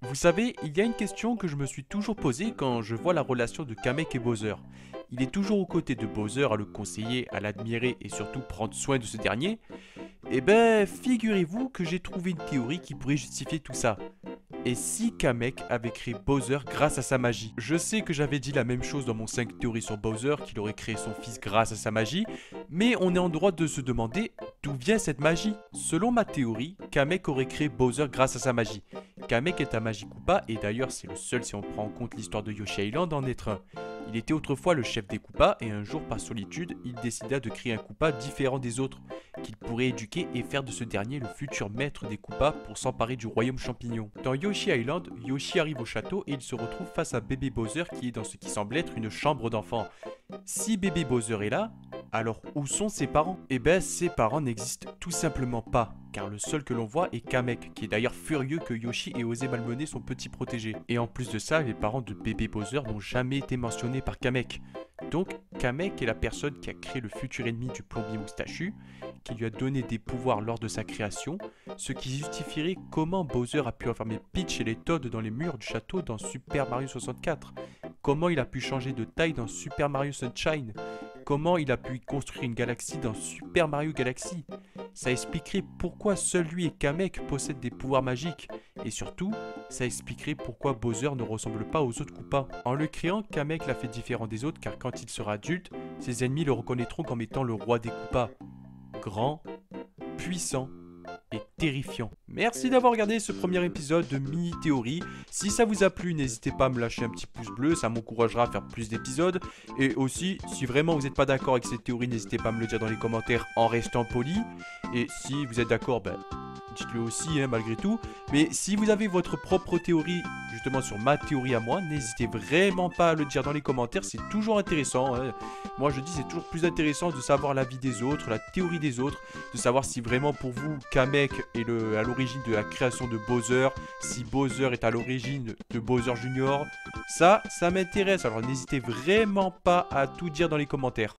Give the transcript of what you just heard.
Vous savez, il y a une question que je me suis toujours posée quand je vois la relation de Kamek et Bowser. Il est toujours aux côtés de Bowser à le conseiller, à l'admirer et surtout prendre soin de ce dernier. Eh ben, figurez-vous que j'ai trouvé une théorie qui pourrait justifier tout ça. Et si Kamek avait créé Bowser grâce à sa magie? Je sais que j'avais dit la même chose dans mon 5 théories sur Bowser, qu'il aurait créé son fils grâce à sa magie, mais on est en droit de se demander d'où vient cette magie. Selon ma théorie, Kamek aurait créé Bowser grâce à sa magie. Kamek est un Magikoopa et d'ailleurs c'est le seul si on prend en compte l'histoire de Yoshi Island en être un. Il était autrefois le chef des Koopas et un jour par solitude, il décida de créer un Koopa différent des autres, qu'il pourrait éduquer et faire de ce dernier le futur maître des Koopas pour s'emparer du royaume champignon. Dans Yoshi Island, Yoshi arrive au château et il se retrouve face à bébé Bowser qui est dans ce qui semble être une chambre d'enfant. Si bébé Bowser est là, alors où sont ses parents? Eh ben ses parents n'existent tout simplement pas, car le seul que l'on voit est Kamek, qui est d'ailleurs furieux que Yoshi ait osé malmener son petit protégé. Et en plus de ça, les parents de bébé Bowser n'ont jamais été mentionnés par Kamek. Donc Kamek est la personne qui a créé le futur ennemi du plombier moustachu, qui lui a donné des pouvoirs lors de sa création, ce qui justifierait comment Bowser a pu enfermer Peach et les Toad dans les murs du château dans Super Mario 64. Comment il a pu changer de taille dans Super Mario Sunshine? Comment il a pu construire une galaxie dans Super Mario Galaxy? Ça expliquerait pourquoi seul lui et Kamek possèdent des pouvoirs magiques. Et surtout, ça expliquerait pourquoi Bowser ne ressemble pas aux autres Koopas. En le créant, Kamek l'a fait différent des autres car quand il sera adulte, ses ennemis le reconnaîtront comme étant le roi des Koopas. Grand, puissant et terrifiant. Merci d'avoir regardé ce premier épisode de Mini Théorie. Si ça vous a plu, n'hésitez pas à me lâcher un petit pouce bleu, ça m'encouragera à faire plus d'épisodes. Et aussi, si vraiment vous n'êtes pas d'accord avec cette théorie, n'hésitez pas à me le dire dans les commentaires en restant poli. Et si vous êtes d'accord, dites-le aussi, malgré tout. Mais si vous avez votre propre théorie, justement sur ma théorie à moi, n'hésitez vraiment pas à le dire dans les commentaires, c'est toujours intéressant. Moi je dis c'est toujours plus intéressant de savoir l'avis des autres, la théorie des autres, de savoir si vraiment pour vous Kamek est à l'origine de la création de Bowser, si Bowser est à l'origine de Bowser Junior. Ça m'intéresse, alors n'hésitez vraiment pas à tout dire dans les commentaires.